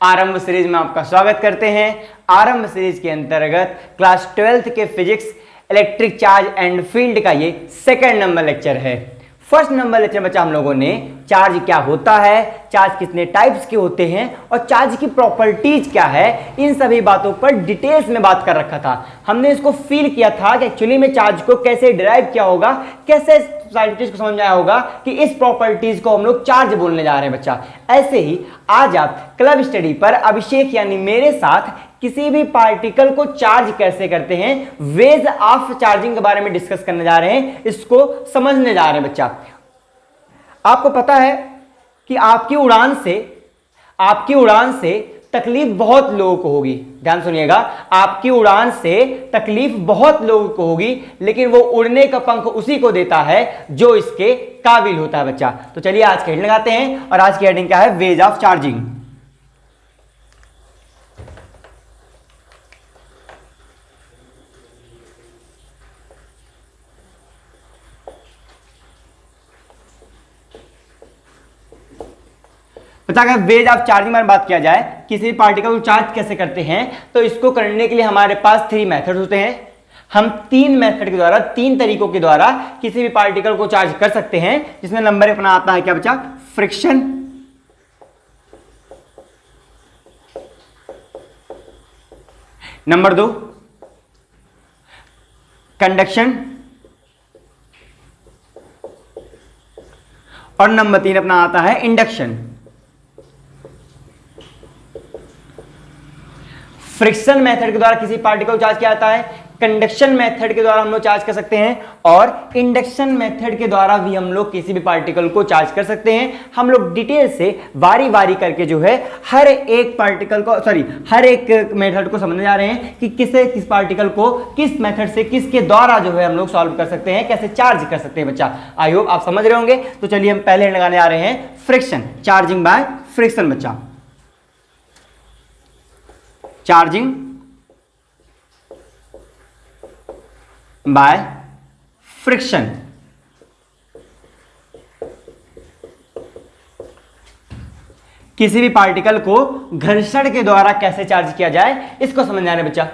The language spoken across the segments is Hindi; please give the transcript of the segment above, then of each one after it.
आरंभ सीरीज में आपका स्वागत करते हैं। आरंभ सीरीज के अंतर्गत क्लास 12th के physics electric charge and field का ये सेकंड नंबर लेक्चर है। फर्स्ट नंबर लेक्चर में बच्चा हम लोगों ने चार्ज क्या होता है, चार्ज कितने टाइप्स के होते हैं और चार्ज की प्रॉपर्टीज क्या है, इन सभी बातों पर डिटेल्स में बात कर रखा था। हमने इसको फील किया था कि एक्चुअली में चार्ज को कैसे डिराइव किया होगा, कैसे साइंटिस्ट को समझ में आया होगा कि इस प्रॉपर्टीज को हम लोग चार्ज बोलने जा रहे हैं बच्चा। ऐसे ही आज आप क्लब स्टडी पर अभिषेक यानी मेरे साथ किसी भी पार्टिकल को चार्ज कैसे करते हैं, वेज ऑफ चार्जिंग के बारे में डिस्कस करने जा रहे हैं, इसको समझने जा रहे हैं बच्चा। आपको पता है कि आपकी उड़ान से तकलीफ बहुत लोगों को होगी। ध्यान सुनिएगा, आपकी उड़ान से तकलीफ बहुत लोगों को होगी, लेकिन वो उड़ने का पंख उसी को देता है जो इसके काबिल होता है बच्चा। तो चलिए आज की हेडिंग लगाते हैं, और आज की हेडिंग क्या है, वेज ऑफ चार्जिंग। अगर वेज ऑफ चार्जिंग में बात किया जाए, किसी भी पार्टिकल को चार्ज कैसे करते हैं, तो इसको करने के लिए हमारे पास 3 मेथड होते हैं। हम 3 मेथड के द्वारा, 3 तरीकों के द्वारा किसी भी पार्टिकल को चार्ज कर सकते हैं, जिसमें नंबर अपना आता है क्या बच्चा, फ्रिक्शन। नंबर 2 कंडक्शन, और नंबर 3 अपना आता है इंडक्शन। फ्रिक्शन मेथड के द्वारा किसी पार्टिकल को चार्ज किया जाता है, कंडक्शन मेथड के द्वारा हम लोग चार्ज कर सकते हैं, और इंडक्शन मेथड के द्वारा भी हम लोग किसी भी पार्टिकल को चार्ज कर सकते हैं। हम लोग डिटेल से बारी बारी करके जो है हर एक मेथड को समझने जा रहे हैं कि किस पार्टिकल को किस मेथड से, किसके द्वारा जो है हम लोग सॉल्व कर सकते हैं, कैसे चार्ज कर सकते हैं बच्चा। आई होप आप समझ रहे होंगे। तो चलिए हम पहले लगाने जा रहे हैं फ्रिक्शन, चार्जिंग बाय फ्रिक्शन बच्चा। Charging by friction. किसी भी पार्टिकल को घर्षण के द्वारा कैसे चार्ज किया जाए, इसको समझ जाने बच्चा।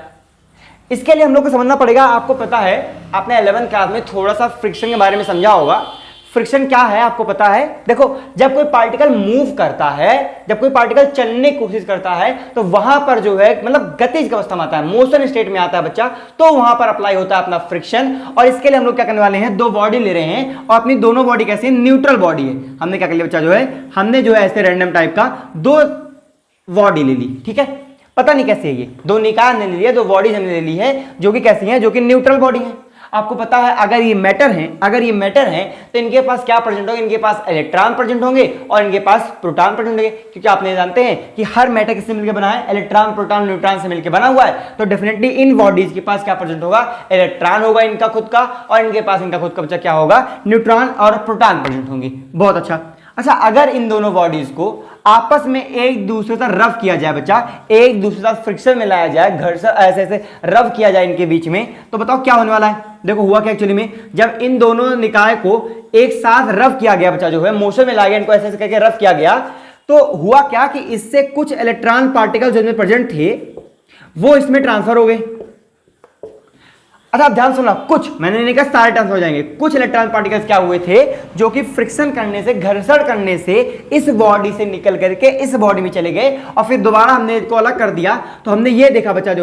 इसके लिए हम लोग को समझना पड़ेगा। आपको पता है, आपने 11th क्लास में थोड़ा सा फ्रिक्शन के बारे में समझा होगा। फ्रिक्शन क्या है आपको पता है। देखो, जब कोई पार्टिकल मूव करता है, जब कोई पार्टिकल चलने की कोशिश करता है, तो वहां पर जो है मतलब गतिज अवस्था में आता है, मोशन स्टेट में आता है बच्चा, तो वहां पर अप्लाई होता है अपना फ्रिक्शन। और इसके लिए हम लोग क्या करने वाले हैं, 2 बॉडी ले रहे हैं, और अपनी दोनों बॉडी कैसे, न्यूट्रल बॉडी है। हमने क्या कर लिया बच्चा, हमने ऐसे रैंडम टाइप का 2 बॉडी ले ली। ठीक है, पता नहीं कैसे है ये, 2 निकाय हमने ले लिया, 2 बॉडीज हमने ले ली है, जो कि कैसी है, जो कि न्यूट्रल बॉडी है। आपको पता है अगर ये मैटर है तो इनके पास क्या प्रेजेंट होंगे, इनके पास इलेक्ट्रॉन प्रेजेंट होंगे और इनके पास प्रोटॉन प्रेजेंट होंगे। क्योंकि आपने जानते हैं कि हर मैटर किससे मिलकर बना है, इलेक्ट्रॉन प्रोटॉन न्यूट्रॉन से मिलकर बना हुआ है। तो डेफिनेटली इन बॉडीज के पास क्या प्रेजेंट होगा, इलेक्ट्रॉन होगा इनका खुद का, और इनके पास इनका खुद का बच्चा क्या होगा, न्यूट्रॉन और प्रोटॉन प्रेजेंट होंगे। बहुत अच्छा। अगर इन दोनों बॉडीज को आपस में एक दूसरे से रब किया जाए बच्चा, एक दूसरे साथ फ्रिक्शन में लाया जाए, घर्षण ऐसे रब किया जाए इनके बीच में, तो बताओ क्या होने वाला है। देखो हुआ क्या एक्चुअली में, जब इन दोनों निकाय को एक साथ रब किया गया बच्चा, मोशन में लाया गया, इनको ऐसे करके रब किया गया, तो हुआ क्या कि इससे कुछ इलेक्ट्रॉन पार्टिकल जो इसमें प्रेजेंट थे वो इसमें ट्रांसफर हो गए। अच्छा ध्यान सुनना, कुछ, मैंने नहीं कहा सारे ट्रांसफर हो जाएंगे, कुछ इलेक्ट्रॉन पार्टिकल्स क्या हुए थे, जो कि फ्रिक्शन करने से, घर्षण करने से इस बॉडी से निकल करके इस बॉडी में चले गए, और फिर दोबारा हमने इसको अलग कर दिया, तो हमने ये देखा बच्चा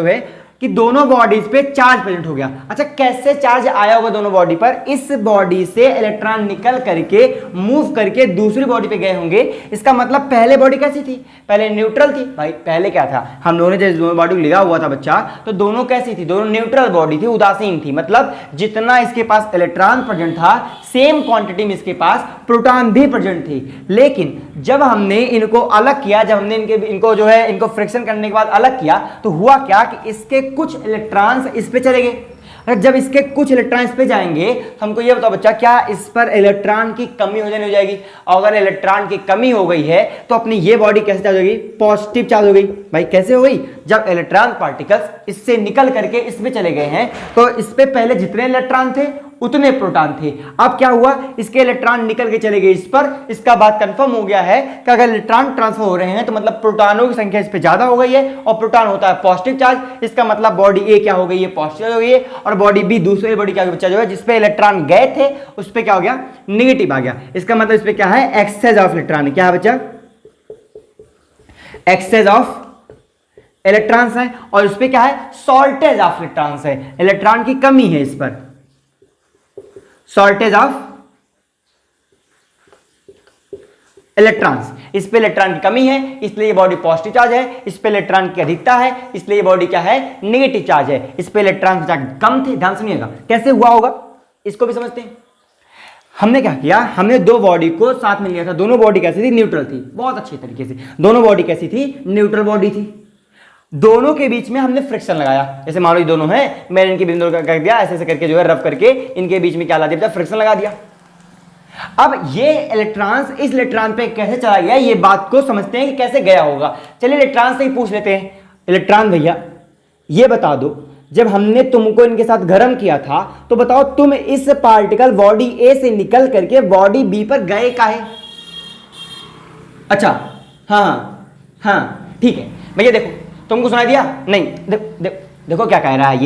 कि दोनों बॉडीज पे चार्ज प्रेजेंट हो गया। अच्छा, कैसे चार्ज आया होगा दोनों बॉडी पर, इस बॉडी से इलेक्ट्रॉन निकल करके मूव करके दूसरी बॉडी पे गए होंगे। इसका मतलब पहले बॉडी कैसी थी, पहले न्यूट्रल थी भाई। पहले क्या था, हम दोनों जैसे दोनों बॉडी लिखा हुआ था बच्चा, तो दोनों कैसी थी, दोनों न्यूट्रल बॉडी थी, उदासीन थी। मतलब जितना इसके पास इलेक्ट्रॉन प्रेजेंट था, सेम क्वांटिटी में इसके पास प्रोटॉन भी प्रेजेंट थी। लेकिन जब हमने इनको अलग किया, जब हमने इनको फ्रिक्शन करने के बाद अलग किया, तो हुआ क्या कि इसके कुछ इलेक्ट्रॉन्स इस पे चले गए। जब इसके कुछ इलेक्ट्रॉन इस पे जाएंगे, हमको ये बताओ बच्चा, क्या इस पर इलेक्ट्रॉन की कमी हो जाएगी। अगर इलेक्ट्रॉन की कमी हो गई है तो अपनी ये बॉडी कैसे चार्ज होगी, पॉजिटिव चार्ज हो गई। भाई कैसे हो गई, जब इलेक्ट्रॉन पार्टिकल्स इससे निकल करके इसमें चले गए हैं, तो इस पे पहले जितने इलेक्ट्रॉन थे उतने प्रोटॉन थे। अब क्या हुआ, इसके इलेक्ट्रॉन निकल के चले गए इस पर। इसका बात कंफर्म हो गया है कि अगर इलेक्ट्रॉन ट्रांसफर हो रहे हैं तो मतलब प्रोटॉनों की संख्या इस पे ज्यादा हो गई है, और प्रोटॉन होता है पॉजिटिव चार्ज। इसका मतलब बॉडी ए क्या हो गई है, पॉजिटिव हो गई है, और बॉडी बी दूसरी बॉडी क्या बच्चा जो है जिसपे इलेक्ट्रॉन गए थे उस पे क्या हो गया, नेगेटिव आ गया। इसका मतलब इस पे क्या है, एक्सेस ऑफ इलेक्ट्रॉन। क्या है बच्चा, एक्सेस ऑफ इलेक्ट्रॉन्स है, और इस पे क्या है, शॉर्टेज ऑफ इलेक्ट्रॉन्स है, इलेक्ट्रॉन की कमी है इस पर, शॉर्टेज ऑफ इलेक्ट्रॉन्स। इस पे इलेक्ट्रॉन की कमी है इसलिए ये बॉडी पॉजिटिव चार्ज है, इस पे इलेक्ट्रॉन की अधिकता है इसलिए ये बॉडी क्या है, नेगेटिव चार्ज है। इस पे इलेक्ट्रॉन कम थे। ध्यान सुनिएगा कैसे हुआ होगा, इसको भी समझते हैं। हमने क्या किया, हमने दो बॉडी को साथ में लिया था, दोनों बॉडी कैसी थी, न्यूट्रल थी, बहुत अच्छे तरीके से दोनों बॉडी कैसी थी, न्यूट्रल बॉडी थी। दोनों के बीच में हमने फ्रिक्शन लगाया, जैसे मान लो ये दोनों हैं, मैंने इनके बिंदु कर दिया ऐसे ऐसे करके जो है रब करके इनके बीच में क्या ला दिया, फ्रिक्शन लगा दिया। अब ये इलेक्ट्रॉन्स इस इलेक्ट्रॉन पे कैसे चला गया, ये बात को समझते हैं कि कैसे गया होगा। चलिए इलेक्ट्रॉन से ही पूछ लेते हैं। इलेक्ट्रॉन भैया ये बता दो, जब हमने तुमको इनके साथ गर्म किया था तो बताओ तुम इस पार्टिकल बॉडी ए से निकल करके बॉडी बी पर गए काहे? अच्छा हाँ हाँ ठीक है भैया, देखो तुमको सुनाई दिया नहीं, देखो क्या कह रहा है,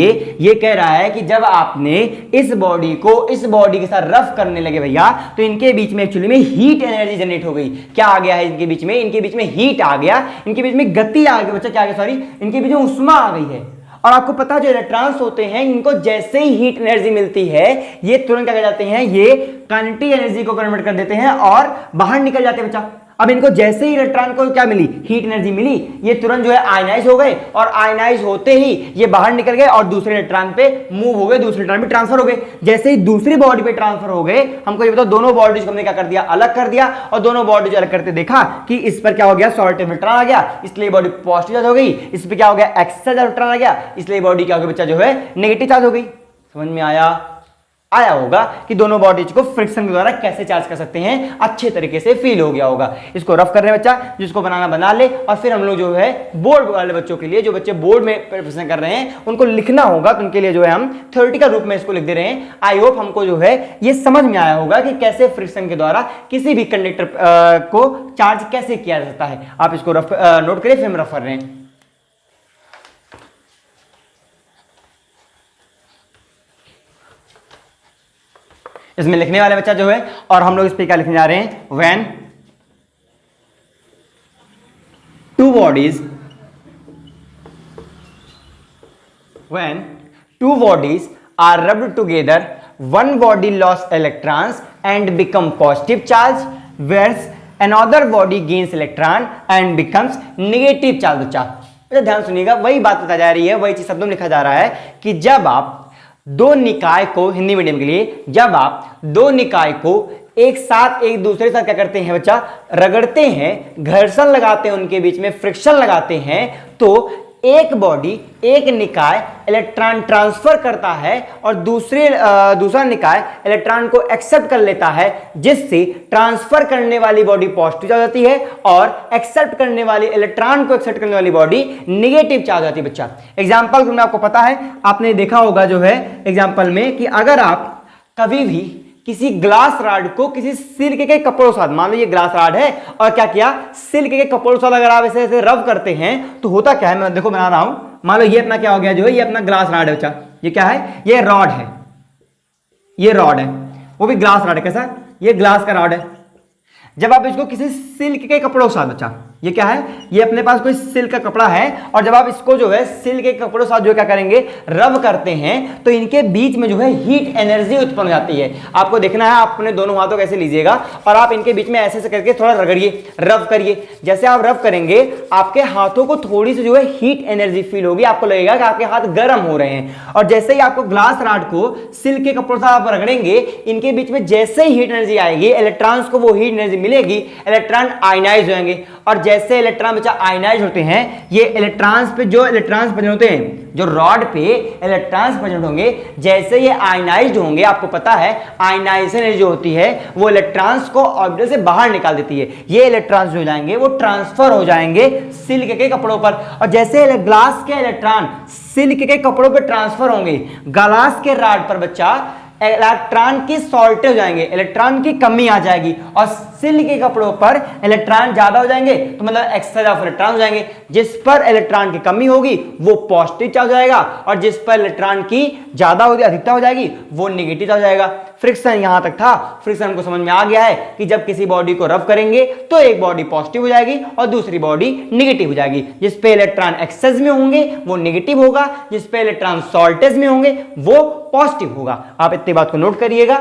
ये कह रहा है कि जब आपने इस बॉडी को इस बॉडी के साथ रफ करने लगे भैया तो इनके बीच में एक्चुअली में हीट एनर्जी जनरेट हो गई। क्या आ गया है इनके बीच में, इनके बीच में हीट आ गया, इनके बीच में गति आ गई बच्चा, क्या आ गया, सॉरी, इनके बीच में उष्मा आ गई है। और आपको पता है जो इलेक्ट्रॉन्स होते हैं इनको जैसे ही हीट एनर्जी मिलती है ये तुरंत क्या कर जाते हैं, ये काइनेटिक एनर्जी को कन्वर्ट कर देते हैं और बाहर निकल जाते हैं बच्चा। अब इनको जैसे ही इलेक्ट्रॉन को क्या मिली, हीट एनर्जी मिली, ये तुरंत जो है आयनाइज हो गए, और आयनाइज होते ही ये बाहर निकल गए और दूसरे इलेक्ट्रॉन पे मूव हो गए, दूसरे इलेक्ट्रॉन पे ट्रांसफर हो गए। जैसे ही दूसरी बॉडी पे ट्रांसफर हो गए, हमको ये बताओ दोनों बॉडीज को हमने क्या कर दिया, अलग कर दिया, और दोनों बॉडीज अलग करते देखा कि इस पर क्या हो गया, शॉर्टेज इलेक्ट्रॉन आ गया इसलिए बॉडी पॉजिटिव चार्ज हो गई, इस पर क्या हो गया, एक्सेस इलेक्ट्रॉन आ गया इसलिए बॉडी क्या हो गई बच्चा जो है नेगेटिव चार्ज हो गई। समझ में आया होगा कि दोनों बॉडीज को फ्रिक्शन के द्वारा कैसे चार्ज कर सकते हैं, अच्छे तरीके से फील हो गया होगा। इसको रफ कर रहे हैं बच्चा, जिसको बनाना बना ले, और फिर हम लोग जो है बोर्ड वाले बच्चों के लिए, जो बच्चे बोर्ड में प्रिपरेशन कर रहे हैं उनको लिखना होगा, तो उनके लिए जो है हम थ्योरेटिकल रूप में इसको लिख दे रहे हैं। आई होप हमको जो है ये समझ में आया होगा कि कैसे फ्रिक्शन के द्वारा किसी भी कंडक्टर को चार्ज कैसे किया जा सकता है। आप इसको रफ नोट करिए, फिर हम रफ कर रहे हैं। इसमें लिखने वाले बच्चा जो है, और हम लोग इस पे क्या लिखने जा रहे हैं, when two bodies are rubbed together, one body lost electrons and become positive charge, whereas another body gains electron and becomes negative charge। बच्चा ध्यान सुनिएगा, वही बात बताई जा रही है, वही चीज शब्दों में लिखा जा रहा है कि जब आप दो निकाय को, हिंदी मीडियम के लिए, जब आप दो निकाय को एक साथ एक दूसरे के साथ क्या करते हैं बच्चा, रगड़ते हैं, घर्षण लगाते हैं, उनके बीच में फ्रिक्शन लगाते हैं, तो एक बॉडी, एक निकाय इलेक्ट्रॉन ट्रांसफर करता है और दूसरा निकाय इलेक्ट्रॉन को एक्सेप्ट कर लेता है, जिससे ट्रांसफर करने वाली बॉडी पॉजिटिव चार्ज होती है और एक्सेप्ट करने वाली, इलेक्ट्रॉन को एक्सेप्ट करने वाली बॉडी नेगेटिव चार्ज होती है बच्चा। एग्जांपल में आपको पता है, आपने देखा होगा जो है एग्जांपल में कि अगर आप कभी भी किसी ग्लास रॉड को किसी सिल्क के कपड़ों साथ, मान लो ये ग्लास रॉड है और क्या किया, सिल्क के कपड़ों साथ अगर आप ऐसे ऐसे रब करते हैं तो होता क्या है, मैं देखो बना रहा हूं, मान लो ये अपना क्या हो गया जो है, ये अपना ग्लास रॉड है बच्चा, ये क्या है, ये रॉड है, ये रॉड है, वो भी ग्लास रॉड है, कैसा, ये ग्लास का रॉड है। जब आप इसको किसी सिल्क के कपड़ों के साथ, बच्चा ये क्या है, ये अपने पास कोई सिल्क का कपड़ा है, और जब आप इसको जो है सिल्क के कपड़ों के साथ जो क्या करेंगे, रब करते हैं, तो इनके बीच में जो है हीट एनर्जी उत्पन्न हो जाती है। आपको देखना है, आप अपने दोनों हाथों कैसे लीजिएगा और आप इनके बीच में ऐसे ऐसे करके थोड़ा रगड़िए, रब करिए। जैसे आप रब करेंगे आपके हाथों को थोड़ी सी जो है हीट एनर्जी फील होगी, आपको लगेगा कि आपके हाथ गर्म हो रहे हैं। और जैसे ही आपको ग्लास रॉड को सिल्क के कपड़ों से आप रगड़ेंगे, इनके बीच में जैसे ही हीट एनर्जी आएगी, इलेक्ट्रॉन्स को वो हीट एनर्जी मिलेगी, इलेक्ट्रॉन आयनाइज होंगे, और जैसे इलेक्ट्रॉन बच्चा आयनाइज होते हैं, ये इलेक्ट्रॉन्स पे जो इलेक्ट्रॉन्स प्रेजेंट होते हैं, जो रॉड पे इलेक्ट्रॉन्स प्रेजेंट होंगे, जैसे ये आयनाइज्ड होंगे, आपको पता है आयनाइजेशन जो होती है वो इलेक्ट्रॉन्स को ऑर्बिटल से बाहर निकाल देती है। ये इलेक्ट्रॉन्स जो जाएंगे वो ट्रांसफर हो जाएंगे सिल्क के कपड़ों पर, और जैसे ग्लास के इलेक्ट्रॉन सिल्क के कपड़ों पर ट्रांसफर होंगे, ग्लास के रॉड पर बच्चा इलेक्ट्रॉन की शॉर्टेज हो जाएंगे, इलेक्ट्रॉन की कमी आ जाएगी, और सिल्क के कपड़ों पर इलेक्ट्रॉन ज्यादा हो जाएंगे तो मतलब एक्सेस ऑफ इलेक्ट्रॉन हो जाएंगे। जिस पर इलेक्ट्रॉन की कमी होगी वो पॉजिटिव चार्ज हो जाएगा, और जिस पर इलेक्ट्रॉन की ज्यादा होगी, अधिकता हो जाएगी, वो नेगेटिव चार्ज हो जाएगा। फ्रिक्शन यहां तक था, फ्रिक्शन को समझ में आ गया है कि जब किसी बॉडी को रब करेंगे तो एक बॉडी पॉजिटिव हो जाएगी और दूसरी बॉडी नेगेटिव हो जाएगी। जिस पे इलेक्ट्रॉन एक्सेस में होंगे वो नेगेटिव होगा, जिस पे इलेक्ट्रॉन शॉर्टेज में होंगे वो पॉजिटिव होगा। आप इतनी बात को नोट करिएगा,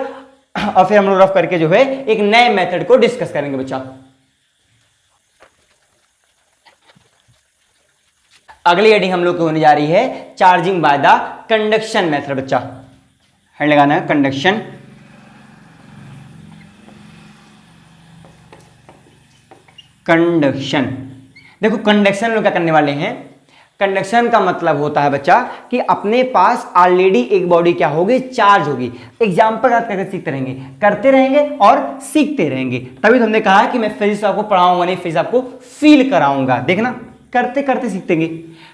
और फिर हम लोग रफ करके जो है एक नए मेथड को डिस्कस करेंगे बच्चा। अगली हेडिंग हम लोग की होने जा रही है charging by the conduction method बच्चा। हेड लगाना है कंडक्शन। कंडक्शन, देखो कंडक्शन लोग क्या करने वाले हैं। कंडक्शन का मतलब होता है बच्चा कि अपने पास ऑलरेडी एक बॉडी क्या होगी, चार्ज होगी। एग्जाम्पल करके सीखते रहेंगे, करते रहेंगे और सीखते रहेंगे। तभी तो हमने कहा कि मैं फिजिक्स आपको पढ़ाऊंगा नहीं, फिजिक्स आपको फील कराऊंगा। देखना करते करते सीखेंगे।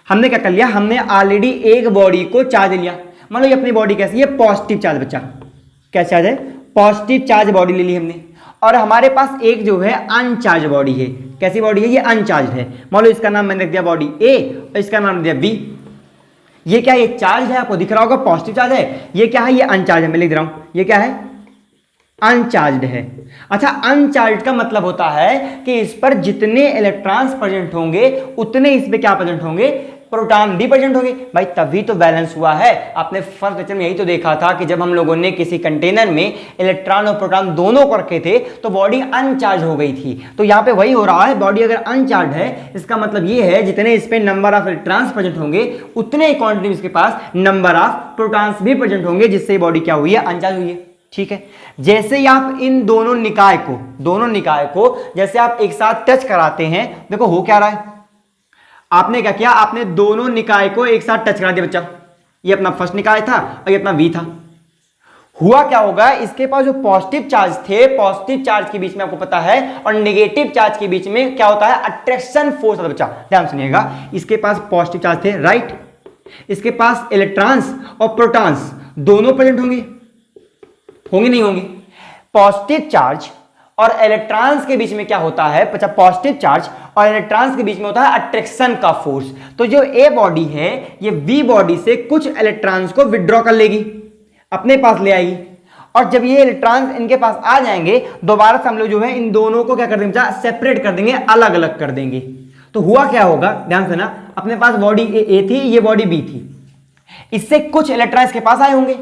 हमने क्या कर लिया, हमने ऑलरेडी एक बॉडी को चार्ज लिया। मान लो ये अपनी बॉडी कैसी है, पॉजिटिव चार्ज बच्चा। क्या चार्ज है, पॉजिटिव चार्ज बॉडी ले ली हमने, और हमारे पास एक जो है अनचार्ज बॉडी है। कैसी बॉडी है, ये अनचार्ज है। मान लो इसका नाम मैंने रख दिया बॉडी ए और इसका नाम दिया बी। ये क्या है, ये चार्ज है, आपको दिख रहा होगा पॉजिटिव चार्ज है। ये क्या है, ये अनचार्ज है, मैं लिख रहा हूं ये क्या है, अनचार्ज्ड है। अच्छा, अनचार्ज का मतलब होता है कि इस पर जितने इलेक्ट्रॉन्स प्रेजेंट होंगे उतने इस पे क्या प्रेजेंट होंगे, प्रोटॉन भी प्रेजेंट होंगे। भाई तभी तो बैलेंस हुआ है। आपने फर्स्ट लेक्चर में यही तो देखा था कि जब हम लोगों ने किसी कंटेनर में इलेक्ट्रॉन और प्रोटॉन दोनों को रखे थे तो बॉडी अनचार्ज हो गई थी। तो यहाँ पे वही हो रहा है, बॉडी अगर अनचार्ज है इसका मतलब ये है जितने इस पे नंबर ऑफ इलेक्ट्रॉन्स प्रेजेंट होंगे उतने क्वांटिटी इसके पास नंबर ऑफ प्रोटॉन्स भी प्रेजेंट होंगे, जिससे बॉडी क्या हुई है, अनचार्ज हुई है। ठीक है, जैसे ही आप इन दोनों निकाय को जैसे आप एक साथ टच कराते हैं, देखो हो क्या रहा है, आपने क्या किया, आपने दोनों निकाय को एक साथ टच करा दिया बच्चा। ये अपना फर्स्ट निकाय था और ये अपना वी था। हुआ क्या होगा, इसके पास जो पॉजिटिव चार्ज थे, पॉजिटिव चार्ज के बीच में आपको पता है और नेगेटिव चार्ज के बीच में क्या होता है, अट्रैक्शन फोर्स होता है बच्चा। ध्यान सुनिएगा, इसके पास पॉजिटिव चार्ज थे, राइट, इसके पास इलेक्ट्रॉन्स और प्रोटॉन्स दोनों प्रेजेंट होंगे नहीं होंगे। पॉजिटिव चार्ज और इलेक्ट्रॉन्स के बीच में क्या होता है, पॉजिटिव चार्ज और इलेक्ट्रॉन्स के बीच में होता है अट्रैक्शन का फोर्स। तो जो ए बॉडी है ये बी बॉडी से कुछ इलेक्ट्रॉन्स को विड्रॉ कर लेगी, अपने पास ले आएगी, और जब ये इलेक्ट्रॉन्स इनके पास आ जाएंगे दोबारा से हम लोग जो है इन दोनों को क्या कर देंगे, सेपरेट कर देंगे, अलग अलग कर देंगे। तो हुआ क्या होगा, ध्यान से ना, अपने पास बॉडी ए थी, ये बॉडी बी थी, इससे कुछ इलेक्ट्रॉन्स के पास आए होंगे।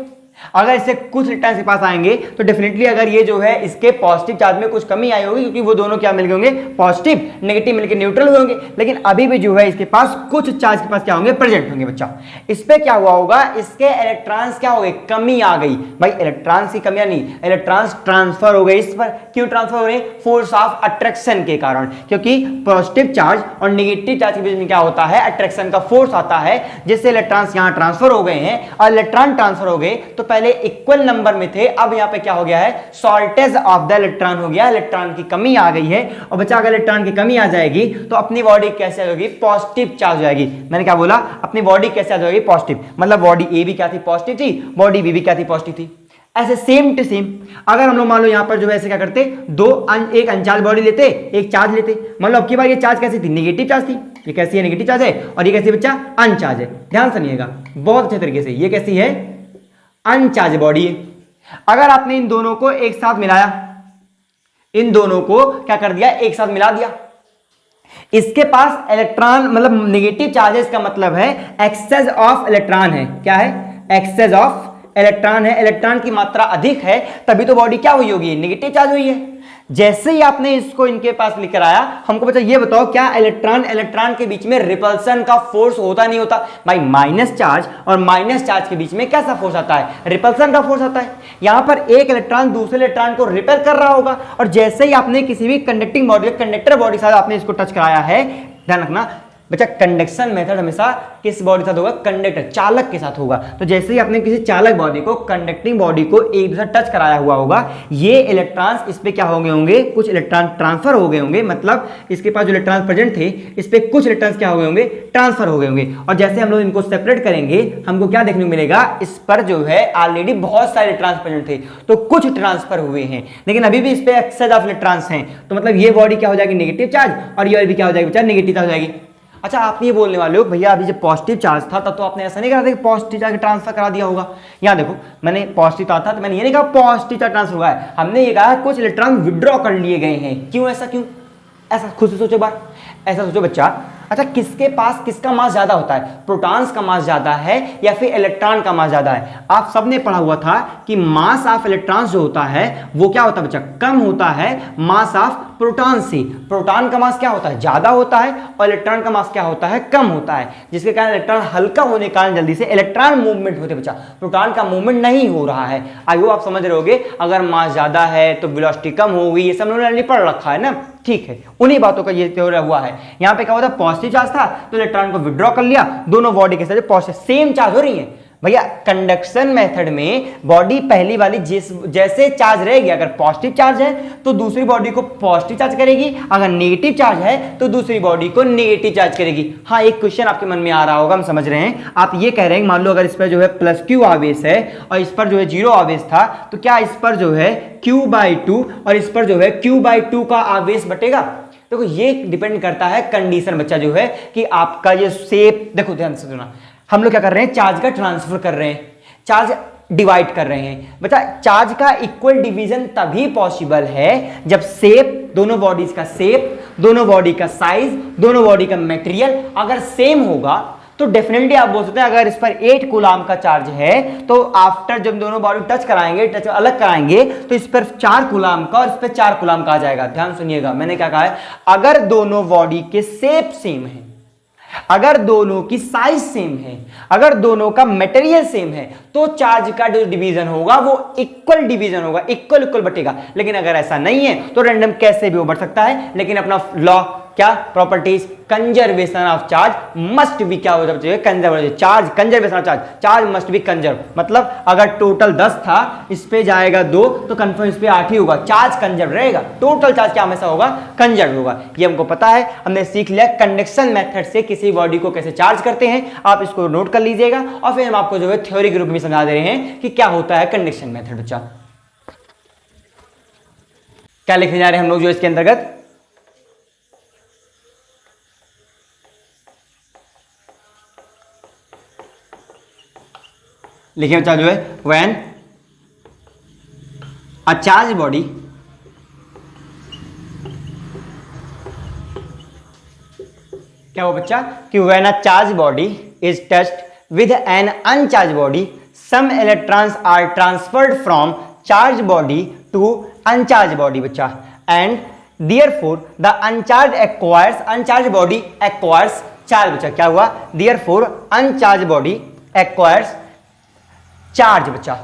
अगर इससे कुछ इलेक्ट्रॉन्स के पास आएंगे तो डेफिनेटली अगर ये जो है इसके पॉजिटिव चार्ज में कुछ कमी आई होगी, क्योंकि वो दोनों क्या मिल गए होंगे, पॉजिटिव नेगेटिव मिलकर न्यूट्रल हुए होंगे। लेकिन अभी भी जो है इसके पास कुछ चार्ज के पास क्या होंगे, प्रेजेंट होंगे बच्चा। इस पे क्या हुआ होगा, इसके इलेक्ट्रॉन्स क्या हो गए, कमी आ गई। भाई इलेक्ट्रॉन्स की कमी नहीं, इलेक्ट्रॉन्स ट्रांसफर हो गए इस पर। क्यों ट्रांसफर हो रहे, फोर्स ऑफ अट्रैक्शन के कारण, क्योंकि पॉजिटिव चार्ज और नेगेटिव चार्ज के बीच में क्या होता है, अट्रैक्शन का फोर्स आता है, जिससे इलेक्ट्रॉन्स यहां ट्रांसफर हो गए हैं। और इलेक्ट्रॉन ट्रांसफर हो गए तो पहले इक्वल नंबर में थे, अब यहां पे क्या हो गया है, शॉर्टेज ऑफ द इलेक्ट्रॉन हो गया, इलेक्ट्रॉन की कमी आ गई है। और बच्चा अगर इलेक्ट्रॉन की कमी आ जाएगी तो अपनी बॉडी कैसे होगी, पॉजिटिव चार्ज हो जाएगी। मैंने क्या बोला, अपनी बॉडी कैसे आ जाएगी, पॉजिटिव। मतलब बॉडी ए भी क्या थी, पॉजिटिव थी, बॉडी बी भी क्या थी, पॉजिटिव थी। ऐसे सेम टू सेम अगर हम लोग मान लो यहां पर जो है ऐसे क्या करते, एक अनचार्ज बॉडी लेते, एक चार्ज लेते। मान लो अब की बार ये चार्ज कैसी थी, नेगेटिव चार्ज थी, ये कैसी है, नेगेटिव चार्ज है, और ये कैसी बच्चा, अनचार्ज है। ध्यान सुनिएगा बहुत अच्छे तरीके से, ये कैसी है, अनचार्ज बॉडी है। अगर आपने इन दोनों को एक साथ मिलाया, इन दोनों को क्या कर दिया, एक साथ मिला दिया, इसके पास इलेक्ट्रॉन मतलब नेगेटिव चार्जेस का मतलब है एक्सेस ऑफ इलेक्ट्रॉन है। क्या है, एक्सेस ऑफ इलेक्ट्रॉन है, इलेक्ट्रॉन की मात्रा अधिक है, तभी तो बॉडी क्या हुई होगी, नेगेटिव चार्ज हुई है। जैसे ही आपने इसको इनके पास लेकर आया, हमको बच्चा ये बताओ क्या इलेक्ट्रॉन के बीच में रिपल्सन का फोर्स होता नहीं होता। भाई माइनस चार्ज और माइनस चार्ज के बीच में कैसा फोर्स आता है, रिपल्सन का फोर्स आता है। यहां पर एक इलेक्ट्रॉन दूसरे इलेक्ट्रॉन को रिपेल कर रहा होगा, और जैसे ही आपने किसी भी कंडक्टिंग बॉडी, कंडक्टर बॉडी के साथ आपने इसको टच कराया है, ध्यान रखना बच्चा कंडक्शन मेथड हमेशा किस बॉडी के साथ होगा? कंडक्टर, चालक के साथ होगा। तो जैसे ही आपने किसी चालक बॉडी को, कंडक्टिंग बॉडी को एक दूसरे टच कराया हुआ होगा, ये इलेक्ट्रॉन्स इस पे क्या हो गए होंगे? कुछ इलेक्ट्रॉन ट्रांसफर हो गए होंगे, मतलब इसके पास जो इलेक्ट्रॉन प्रेजेंट थे इस पे कुछ इलेक्ट्रॉन्स क्या हो गए होंगे? ट्रांसफर हो गए होंगे। और जैसे हम लोग इनको सेपरेट करेंगे, हमको क्या देखने को मिलेगा? इस पर जो है ऑलरेडी बहुत सारे इलेक्ट्रॉन्स प्रेजेंट थे, तो कुछ ट्रांसफर हुए हैं, लेकिन अभी भी इस पे एक्सेस ऑफ इलेक्ट्रॉन्स हैं। तो मतलब ये बॉडी क्या हो जाएगी? नेगेटिव चार्ज, और ये भी क्या हो जाएगी बच्चा? नेगेटिव चार्ज हो जाएगी। अच्छा, आप ये बोलने वाले हो भैया अभी जब पॉजिटिव चार्ज था तब तो आपने ऐसा नहीं करा था कि पॉजिटिव चार्ज ट्रांसफर करा दिया होगा। यहाँ देखो, मैंने पॉजिटिव था तो मैंने ये नहीं कहा पॉजिटिव चार्ज ट्रांसफर हुआ है, हमने ये कहा कुछ इलेक्ट्रॉन विड्रॉ कर लिए गए हैं। क्यों ऐसा? क्यों ऐसा? खुद से सोचो बार, ऐसा सोचो बच्चा। अच्छा, किसके पास किसका मास ज्यादा होता है? प्रोटॉन्स का मास ज्यादा है या फिर इलेक्ट्रॉन का मास ज्यादा है? आप सबने पढ़ा हुआ था कि मास ऑफ इलेक्ट्रॉन्स जो होता है वो क्या होता है बच्चा? कम होता है मास ऑफ प्रोटॉन से। प्रोटॉन का मास क्या होता है? ज्यादा होता है, और इलेक्ट्रॉन का मास क्या होता है? कम होता है, जिसके कारण इलेक्ट्रॉन हल्का होने के कारण जल्दी से इलेक्ट्रॉन मूवमेंट होते बच्चा। प्रोटॉन का मूवमेंट नहीं हो रहा है। आई होप आप समझ रहे होगे, अगर मास ज्यादा है तो वेलोसिटी कम होगी, ये सब लोगों ने पढ़ रखा है ना। ठीक है, उन्हीं बातों का ये थ्योरी हुआ है। यहाँ पे क्या होता है? पॉजिटिव चार्ज था तो इलेक्ट्रॉन को विड्रॉ कर लिया, दोनों बॉडी के साथ पॉजिटिव सेम चार्ज हो रही है। भैया कंडक्शन मेथड में बॉडी पहली वाली जैसे चार्ज रहेगी, अगर पॉजिटिव चार्ज है तो दूसरी बॉडी को पॉजिटिव चार्ज करेगी, अगर नेगेटिव चार्ज है तो दूसरी बॉडी को नेगेटिव चार्ज करेगी। हाँ, एक क्वेश्चन आपके मन में आ रहा होगा, हम समझ रहे हैं। आप ये कह रहे हैं मान लो अगर इस पर जो है प्लस क्यू आवेश है और इस पर जो है जीरो आवेश था, तो क्या इस पर जो है Q/2 और इस पर जो है Q/2 का आवेश बटेगा? देखो, ये डिपेंड करता है कंडीशन बच्चा जो है कि आपका ये शेप। देखो ध्यान से सुना, हम लोग क्या कर रहे हैं? चार्ज का ट्रांसफर कर रहे हैं, चार्ज डिवाइड कर रहे हैं। बच्चा, चार्ज का इक्वल डिवीजन तभी पॉसिबल है जब शेप, दोनों बॉडीज का शेप, दोनों बॉडी का साइज, दोनों बॉडी का मटेरियल अगर सेम होगा तो डेफिनेटली आप बोल सकते हैं अगर इस पर 8 कूलाम का चार्ज है तो आफ्टर जब दोनों बॉडी टच कराएंगे, टच अलग कराएंगे, तो इस पर 4 कूलाम का और इस पर 4 कूलाम का आ जाएगा। ध्यान सुनिएगा, मैंने क्या कहा है? अगर दोनों बॉडी के शेप सेम है, अगर दोनों की साइज सेम है, अगर दोनों का मटेरियल सेम है, तो चार्ज का जो डिवीजन होगा वो इक्वल डिवीजन होगा, इक्वल इक्वल बटेगा। लेकिन अगर ऐसा नहीं है तो रैंडम कैसे भी वो बढ़ सकता है। लेकिन अपना लॉ क्या? Properties, conservation of charge must be क्या हो जाए? Conserve charge, conservation of charge, charge must be conserve. मतलब अगर टोटल 10 था, इस पे जाएगा 2 तो कंफर्म इस पे 8 ही होगा, चार्ज कंजर्व रहेगा। टोटल चार्ज क्या हमेशा होगा? कंजर्व होगा। ये हमको पता है, हमने सीख लिया कंडक्शन मेथड से किसी बॉडी को कैसे चार्ज करते हैं। आप इसको नोट कर लीजिएगा और फिर हम आपको जो है थ्योरी के रूप में समझा दे रहे हैं कि क्या होता है कंडक्शन मेथड। बच्चा क्या लिखने जा रहे हैं हम लोग जो इसके अंतर्गत? लिखिए बच्चा जो है व्हेन अ चार्ज बॉडी क्या हो बच्चा? कि when a charge body is touched with an uncharged body, some electrons are transferred from charge body to uncharged body बच्चा, and therefore the uncharged body acquires charge। बच्चा क्या हुआ? therefore uncharged body acquires charge. बच्चा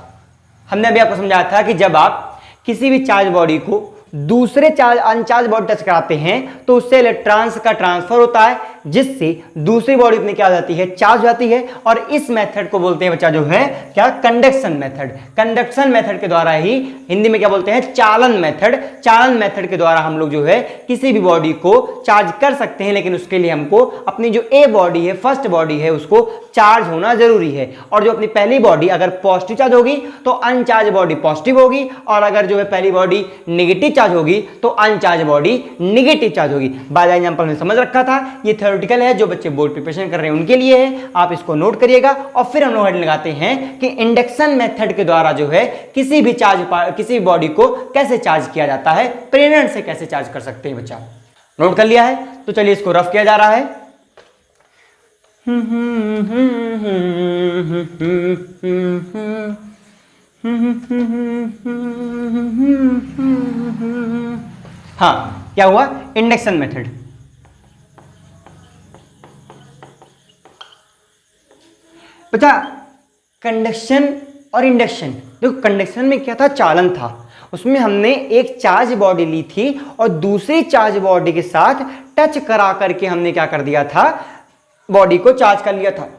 हमने अभी आपको समझाया था कि जब आप किसी भी चार्ज बॉडी को दूसरे चार्ज अनचार्ज बॉडी टच कराते हैं तो उससे इलेक्ट्रॉन्स का ट्रांसफर होता है, जिससे दूसरी बॉडी में क्या हो जाती है? चार्ज जाती है। और इस मेथड को बोलते हैं बच्चा जो है क्या? Conduction method. कंडक्शन मेथड के द्वारा ही हिंदी में क्या बोलते हैं? चालन मेथड। चालन मेथड के द्वारा हम लोग जो है किसी भी बॉडी को चार्ज कर सकते हैं, लेकिन उसके लिए हमको अपनी जो ए बॉडी है, फर्स्ट बॉडी है, उसको चार्ज होना जरूरी है। और जो अपनी पहली बॉडी अगर पॉजिटिव चार्ज होगी तो अनचार्ज बॉडी पॉजिटिव होगी, और अगर जो है पहली बॉडी नेगेटिव चार्ज होगी तो अनचार्ज बॉडी नेगेटिव चार्ज होगी। बाय एग्जांपल में समझ रखा था, ये थ्योरेटिकल है, जो बच्चे बोर्ड प्रिपरेशन कर रहे हैं उनके लिए है। आप इसको नोट करिएगा और फिर हम लोग हेड लगाते हैं कि इंडक्शन मेथड के द्वारा जो है किसी भी बॉडी को कैसे चार्ज किया जाता है, प्रेरण से कैसे चार्ज कर सकते हैं। बच्चा नोट कर लिया है? तो चलिए इसको रफ किया जा रहा है। हाँ, क्या हुआ? Induction method. बच्चा कंडक्शन और इंडक्शन, देखो कंडक्शन में क्या था? चालन था, उसमें हमने एक चार्ज बॉडी ली थी और दूसरी चार्ज बॉडी के साथ टच करा करके हमने क्या कर दिया था? बॉडी को चार्ज कर लिया था।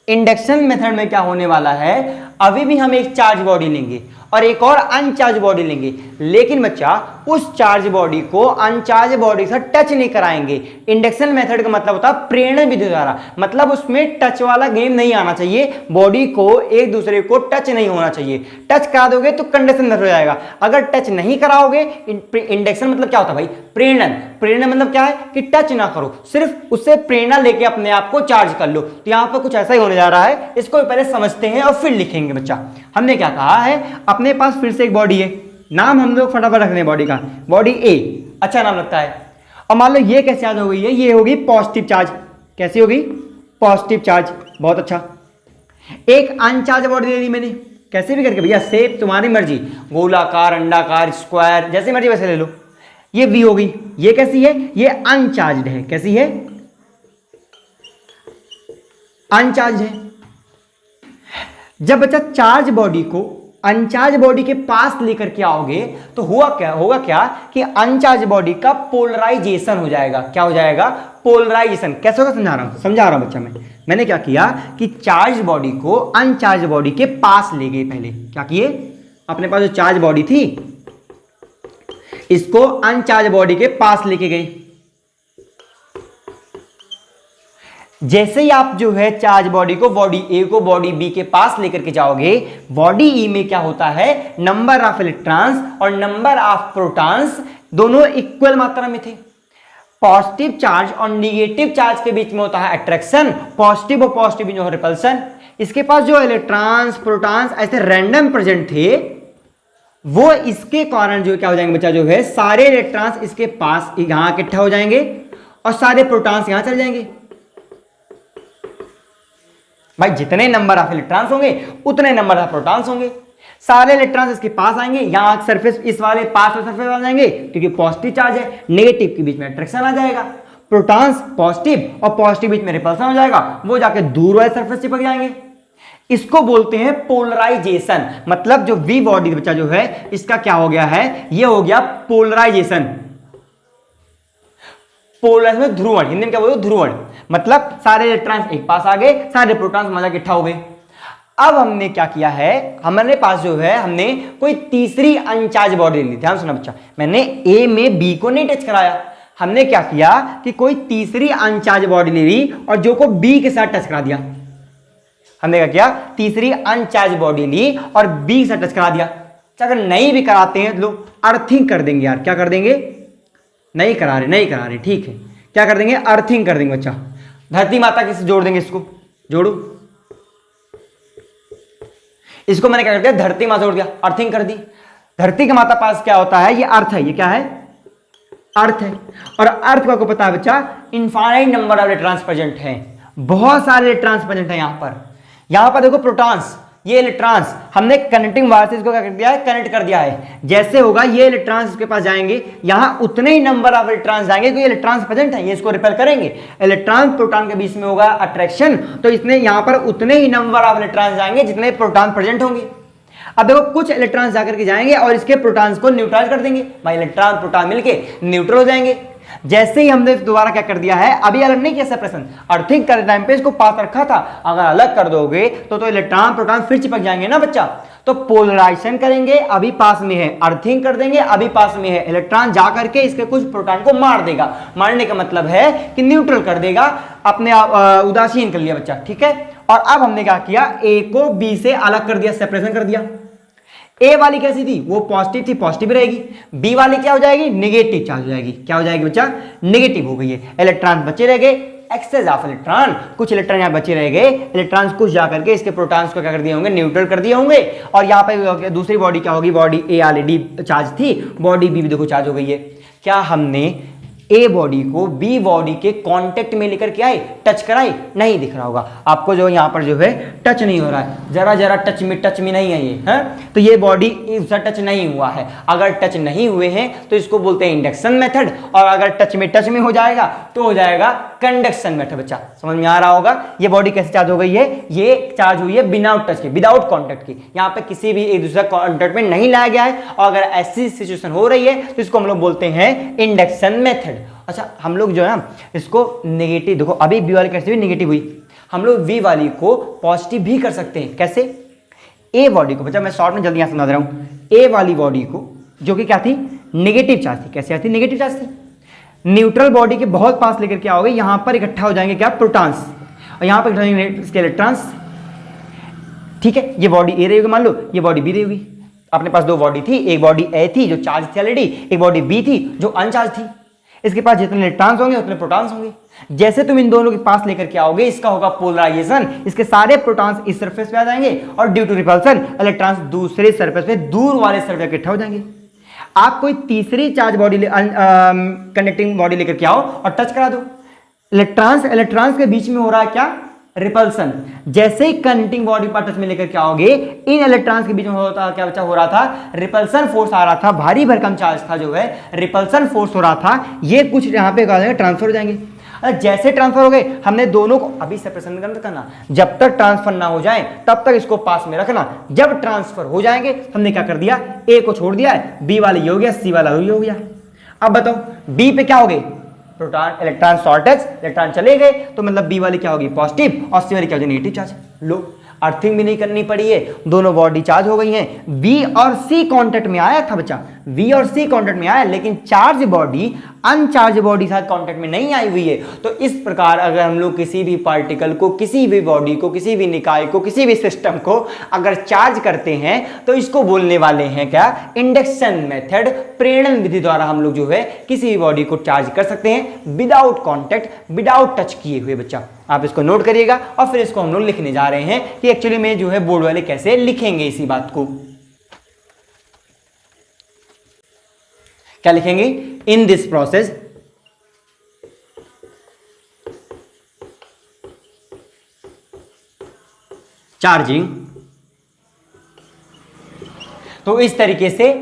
इंडक्शन मेथड में क्या होने वाला है, अभी भी हम एक चार्ज बॉडी लेंगे और एक और अनचार्ज बॉडी लेंगे, लेकिन बच्चा उस चार्ज बॉडी को अनचार्ज बॉडी से टच नहीं कराएंगे। इंडक्शन मेथड का मतलब होता है प्रेरण विधि द्वारा, मतलब उसमें टच वाला गेम नहीं आना चाहिए, बॉडी को एक दूसरे को टच नहीं होना चाहिए। टच करा दोगे तो कंडक्शन मेथड हो जाएगा, अगर टच नहीं कराओगे, इंडक्शन मतलब क्या होता है भाई, प्रेरण। प्रेरण मतलब क्या है कि टच ना करो, सिर्फ उससे प्रेरणा लेके अपने आप को चार्ज कर लो। तो यहां पर कुछ ऐसा ही होने जा रहा है, इसको पहले समझते हैं और फिर लिखेंगे। बच्चा हमने क्या कहा है, अपने पास फिर से एक बॉडी है, नाम हम लोग फटाफट रखने बॉडी का, बॉडी ए, अच्छा नाम लगता है। और मान लो ये कैसे चार्ज हो गई है, ये होगी पॉजिटिव चार्ज। कैसी होगी, पॉजिटिव चार्ज, बहुत अच्छा। एक अनचार्ज बॉडी ले ली मैंने, कैसे भी करके भैया, शेप तुम्हारी मर्जी, गोलाकार, अंडाकार, स्क्वायर, जैसी मर्जी वैसे ले लो। ये वी होगी, ये कैसी है, ये अनचार्ज है। कैसी है, अनचार्ज है। जब बच्चा चार्ज बॉडी को अनचार्ज बॉडी के पास लेकर के आओगे तो होगा क्या कि अनचार्ज बॉडी का पोलराइजेशन हो जाएगा। क्या हो जाएगा, पोलराइजेशन। कैसे होगा, समझा रहा हूं बच्चा। मैंने क्या किया कि चार्ज बॉडी को अनचार्ज बॉडी के पास ले गए। पहले क्या किए, अपने पास जो चार्ज बॉडी थी इसको अनचार्ज बॉडी के पास लेके गए। जैसे ही आप जो है चार्ज बॉडी को बॉडी ए को बॉडी बी के पास लेकर के जाओगे, बॉडी ई में क्या होता है, नंबर ऑफ इलेक्ट्रॉन्स और नंबर ऑफ प्रोटॉन्स दोनों इक्वल मात्रा में थे। पॉजिटिव चार्ज और निगेटिव चार्ज के बीच में होता है अट्रैक्शन, पॉजिटिव और पॉजिटिव जो है रिपल्सन। इसके पास जो इलेक्ट्रॉन्स प्रोटॉन्स ऐसे रैंडम प्रेजेंट थे, वो इसके कारण जो क्या हो जाएंगे बच्चा, जो है सारे इलेक्ट्रॉन्स इसके पास यहां इकट्ठा हो जाएंगे और सारे प्रोटॉन्स यहां चले जाएंगे। भाई जितने नंबर ऑफ इलेक्ट्रॉन्स होंगे उतने नंबर ऑफ प्रोटॉन्स होंगे। सारे इलेक्ट्रॉन्स इसके पास आएंगे, यहां सरफेस इस वाले पास वाले सरफेस आ जाएंगे क्योंकि पॉजिटिव चार्ज है, नेगेटिव के बीच में अट्रैक्शन आ जाएगा। प्रोटॉन्स पॉजिटिव और पॉजिटिव बीच में रिपल्सन हो जाएगा, वो जाके दूर वाले सरफेस चिपक जाएंगे। इसको बोलते हैं पोलराइजेशन। मतलब जो वी बॉडी बच्चा जो है इसका क्या हो गया है, ये हो गया पोलराइजेशन। पोलराइजेशन में ध्रुवण, हिंदी में क्या बोलते, ध्रुवण। मतलब सारे इलेक्ट्रॉन्स एक पास आ गए, सारे प्रोटॉन्स मजा इकट्ठा हो गए। अब हमने क्या किया है, हमारे पास जो है हमने कोई तीसरी अनचार्ज बॉडी ली। ध्यान सुना बच्चा, मैंने ए में बी को नहीं टच कराया, हमने क्या किया कि कोई तीसरी अनचार्ज बॉडी ले ली और जो को बी के साथ टच करा दिया। हमने क्या किया, तीसरी अनचार्ज बॉडी ली और बी के साथ टच करा दिया। अगर नहीं भी कराते हैं तो लोग अर्थिंग कर देंगे यार। क्या कर देंगे, नहीं करा रहे, ठीक है, क्या कर देंगे, अर्थिंग कर देंगे बच्चा। धरती माता किसे जोड़ देंगे, इसको जोड़ो, इसको मैंने क्या कर दिया, धरती माता जोड़ दिया, अर्थिंग कर दी। धरती के माता पास क्या होता है, ये अर्थ है, ये क्या है, अर्थ है। और अर्थ को आपको पता है बच्चा, infinite number of electrons present हैं, बहुत सारे इलेक्ट्रॉन्स प्रेजेंट हैं यहां पर देखो प्रोटॉन्स, ये इलेक्ट्रॉन्स हमने कनेक्टिंग वायर से इसको क्या कर दिया है, कनेक्ट कर दिया है। जैसे होगा ये इलेक्ट्रॉन्स इसके पास जाएंगे, यहां उतने ही नंबर ऑफ इलेक्ट्रॉन्स जाएंगे क्योंकि इलेक्ट्रॉन्स प्रेजेंट है, ये इसको रिपेल करेंगे। इलेक्ट्रॉन प्रोटॉन के बीच में होगा अट्रैक्शन, तो इसने यहां पर उतने ही नंबर ऑफ इलेक्ट्रॉन्स जाएंगे जितने प्रोटॉन प्रेजेंट होंगे। अब देखो कुछ इलेक्ट्रॉन्स जाकर के जाएंगे और इसके प्रोटॉन्स को न्यूट्रलाइज कर देंगे, भाई इलेक्ट्रॉन प्रोटॉन मिलके न्यूट्रल हो जाएंगे। जैसे ही हमने दोबारा क्या कर दिया है, अभी अलग नहीं किया सेपरेशन, अर्थिंग करते टाइम पे इसको पास रखा था, अगर अलग कर दोगे तो इलेक्ट्रॉन प्रोटॉन फिर चिपक जाएंगे ना बच्चा। तो पोलराइजेशन करेंगे, अभी पास में है, अर्थिंग कर देंगे, अभी पास में है, इलेक्ट्रॉन जा करके इसके कुछ प्रोटॉन को मार देगा। मारने का मतलब है कि न्यूट्रल कर देगा, अपने उदासीन कर लिया बच्चा, ठीक है। और अब हमने क्या किया, ए को बी से अलग कर दिया, सेपरेशन कर दिया। ए वाली कैसी थी, वो पॉजिटिव थी, पॉजिटिव रहेगी। बी वाली क्या हो जाएगी, नेगेटिव चार्ज हो जाएगी। क्या हो जाएगी बच्चा, नेगेटिव हो गई है। इलेक्ट्रॉन बचे रह गए, एक्सेस ऑफ इलेक्ट्रॉन, कुछ इलेक्ट्रॉन यहाँ बचे रह गए, इलेक्ट्रॉन्स कुछ जाकर के इसके प्रोटॉन्स को क्या कर दिए होंगे, न्यूट्रल कर दिए होंगे। और यहाँ पे दूसरी बॉडी क्या होगी, बॉडी ए ऑलरेडी चार्ज थी, बॉडी बी भी देखो चार्ज हो गई है। क्या हमने ए बॉडी को बी बॉडी के कांटेक्ट में लेकर के आए, टच कराए, नहीं दिख रहा होगा आपको, जो यहाँ पर जो है टच नहीं हो रहा है, जरा जरा टच में नहीं है ये, है तो ये बॉडी इसका टच नहीं हुआ है। अगर टच नहीं हुए हैं तो इसको बोलते हैं इंडक्शन मेथड, और अगर टच में हो जाएगा तो हो जाएगा कंडक्शन मेथड। बच्चा समझ में आ रहा होगा, ये बॉडी कैसे चार्ज हो गई है, ये चार्ज हुई है बिना टच के, विदाउट कॉन्टेक्ट के, यहाँ पे किसी भी एक दूसरे कॉन्टेक्ट में नहीं लाया गया है। और अगर ऐसी सिचुएशन हो रही है तो इसको हम लोग बोलते हैं इंडक्शन मेथड। अच्छा हम लोग जो है ना इसको नेगेटिव, देखो अभी बी वाली कैसे हुई, नेगेटिव हुई, हम लोग वी वाली को पॉजिटिव भी कर सकते हैं। कैसे? ए बॉडी को, बच्चा मैं शॉर्ट में जल्दी यहाँ समझा रहा हूँ, ए वाली बॉडी को जो कि क्या थी, नेगेटिव चार्ज थी। कैसे आती? नेगेटिव चार्ज थी। न्यूट्रल बॉडी के बहुत पास लेकर क्या होगा, यहाँ पर इकट्ठा हो जाएंगे क्या, प्रोटॉन्स, और यहाँ पर इकट्ठा हो जाएंगे इसके इलेक्ट्रॉन्स। ठीक है, ये बॉडी ए रहेगी, मान लो ये बॉडी बी रहेगी। अपने पास दो बॉडी थी, एक बॉडी ए थी जो चार्ज थी ऑलरेडी, एक बॉडी बी थी जो अनचार्ज थी। इसके पास जितने इलेक्ट्रॉन्स होंगे उतने प्रोटॉन्स होंगे। जैसे तुम इन दोनों के पास लेकर के आओगे, इसका होगा पोलराइजेशन, इसके सारे प्रोटॉन्स इस सरफेस पे आ जाएंगे और ड्यू टू रिपल्सन इलेक्ट्रॉन्स दूसरे सरफेस पे, दूर वाले सरफेस इकट्ठा हो जाएंगे। आप कोई तीसरी चार्ज बॉडी कंडक्टिंग बॉडी लेकर के आओ और टच करा दो, इलेक्ट्रॉन्स के बीच में हो रहा है क्या, रिपल्सन। जैसे ही कंडक्टिंग बॉडी पर टच में लेकर के आओगे, इन इलेक्ट्रॉन्स के बीच में होता क्या बच्चा, हो रहा था रिपल्सन फोर्स आ रहा था, भारी भरकम चार्ज था जो है, रिपल्सन फोर्स हो रहा था। ये कुछ यहाँ पे ट्रांसफर हो जाएंगे। जैसे ट्रांसफर हो गए, हमने दोनों को अभी सेपरेशन करना, जब तक ट्रांसफर ना हो जाए तब तक इसको पास में रखना। जब ट्रांसफर हो जाएंगे, हमने क्या कर दिया, ए को छोड़ दिया है, बी वाला ये हो गया, सी वाला ये हो गया। अब बताओ बी पे क्या हो गए, प्रोटॉन इलेक्ट्रॉन शॉर्टेज, इलेक्ट्रॉन चले गए, तो मतलब बी वाली क्या होगी, पॉजिटिव, और सी वाली क्या होगी, नेगेटिव चार्ज। लो अर्थिंग भी नहीं करनी पड़ी है, दोनों बॉडी चार्ज हो गई हैं। बी और सी कांटेक्ट में आया था बच्चा, बी और सी कांटेक्ट में आया, लेकिन चार्ज बॉडी अनचार्ज बॉडी साथ कांटेक्ट में नहीं आई हुई है। तो इस प्रकार अगर हम लोग किसी भी पार्टिकल को, किसी भी बॉडी को, किसी भी निकाय को, किसी भी सिस्टम को अगर चार्ज करते हैं, तो इसको बोलने वाले हैं क्या, इंडक्शन मेथड, प्रेरण विधि द्वारा हम लोग जो है किसी भी बॉडी को चार्ज कर सकते हैं विदाउट कॉन्टेक्ट, विदाउट टच किए हुए। बच्चा आप इसको नोट करिएगा, और फिर इसको हम लोग लिखने जा रहे हैं कि एक्चुअली में जो है बोर्ड वाले कैसे लिखेंगे इसी बात को। क्या लिखेंगे, इन दिस प्रोसेस चार्जिंग, तो इस तरीके से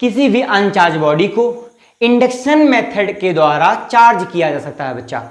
किसी भी अनचार्ज बॉडी को इंडक्शन मेथड के द्वारा चार्ज किया जा सकता है। बच्चा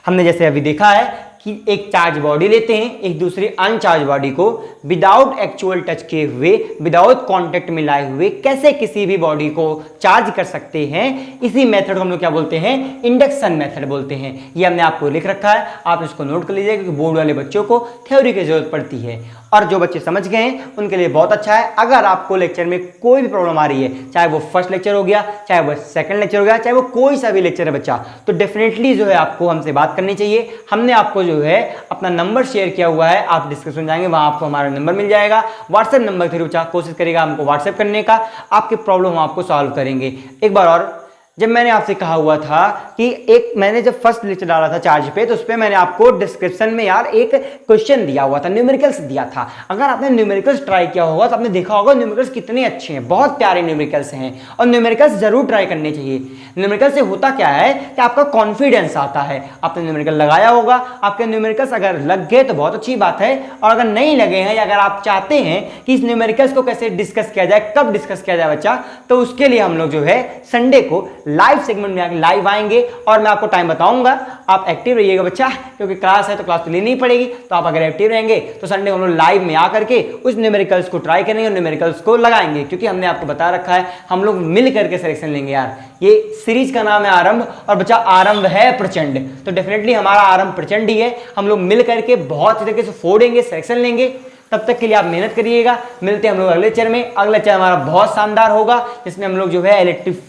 हमने जैसे अभी देखा है कि एक चार्ज बॉडी लेते हैं, एक दूसरी अनचार्ज बॉडी को विदाउट एक्चुअल टच किए हुए, विदाउट कांटेक्ट में लाए हुए कैसे किसी भी बॉडी को चार्ज कर सकते हैं, इसी मेथड को हम लोग क्या बोलते हैं, इंडक्शन मेथड बोलते हैं। ये हमने आपको लिख रखा है, आप इसको नोट कर लीजिए, क्योंकि बोर्ड वाले बच्चों को थ्योरी की जरूरत पड़ती है, और जो बच्चे समझ गए हैं उनके लिए बहुत अच्छा है। अगर आपको लेक्चर में कोई भी प्रॉब्लम आ रही है, चाहे वो फर्स्ट लेक्चर हो गया, चाहे वो सेकंड लेक्चर हो गया, चाहे वो कोई सा भी लेक्चर है बच्चा, तो डेफिनेटली जो है आपको हमसे बात करनी चाहिए। हमने आपको जो है अपना नंबर शेयर किया हुआ है, आप डिस्क्रिप्शन में जाएंगे, वहां आपको हमारा नंबर मिल जाएगा। व्हाट्सएप नंबर थ्रू बच्चा कोशिश करेगा हमको व्हाट्सएप करने का, आपके प्रॉब्लम हम आपको सॉल्व करेंगे। एक बार और, जब मैंने आपसे कहा हुआ था कि एक मैंने जब फर्स्ट लेक्चर डाला था चार्ज पे, तो उस पर मैंने आपको डिस्क्रिप्शन में यार एक क्वेश्चन दिया हुआ था, न्यूमेरिकल्स दिया था। अगर आपने न्यूमेरिकल्स ट्राई किया होगा तो आपने देखा होगा न्यूमेरिकल्स कितने अच्छे हैं, बहुत प्यारे न्यूमेरिकल्स हैं, और न्यूमेरिकल्स जरूर ट्राई करने चाहिए। न्यूमेरिकल से होता क्या है कि आपका कॉन्फिडेंस आता है। आपने न्यूमेरिकल लगाया होगा, आपके न्यूमेरिकल्स अगर लग गए तो बहुत अच्छी बात है, और अगर नहीं लगे हैं, या अगर आप चाहते हैं कि इस न्यूमेरिकल्स को कैसे डिस्कस किया जाए, कब डिस्कस किया जाए बच्चा, तो उसके लिए हम लोग जो है संडे को लाइव सेगमेंट में आके लाइव आएंगे, और मैं आपको टाइम बताऊंगा। आप एक्टिव रहिएगा बच्चा, क्योंकि क्लास है तो क्लास तो लेनी पड़ेगी, तो आप अगर एक्टिव रहेंगे तो संडे को हम लोग लाइव में आकर के उस न्यूमेरिकल्स को ट्राई करेंगे और न्यूमेरिकल्स को लगाएंगे, क्योंकि हमने आपको बता रखा है हम लोग मिल करके सिलेक्शन लेंगे यार। ये सीरीज का नाम है आरंभ, और बच्चा आरंभ है प्रचंड, तो डेफिनेटली हमारा आरंभ प्रचंड ही है। हम लोग मिल करके बहुत तरीके से फोड़ेंगे, सिलेक्शन लेंगे। तब तक के लिए आप मेहनत करिएगा। मिलते हैं हम लोग अगले लेक्चर में। अगला लेक्चर हमारा बहुत शानदार होगा, जिसमें हम लोग जो है इलेक्ट्रिक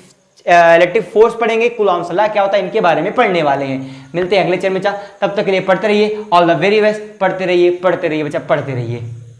फोर्स पढ़ेंगे, कूलॉम्स लॉ क्या होता है, इनके बारे में पढ़ने वाले हैं। मिलते हैं अगले लेक्चर में बच्चा, तब तक के लिए पढ़ते रहिए। All the very best. पढ़ते रहिए बच्चा, पढ़ते रहिए।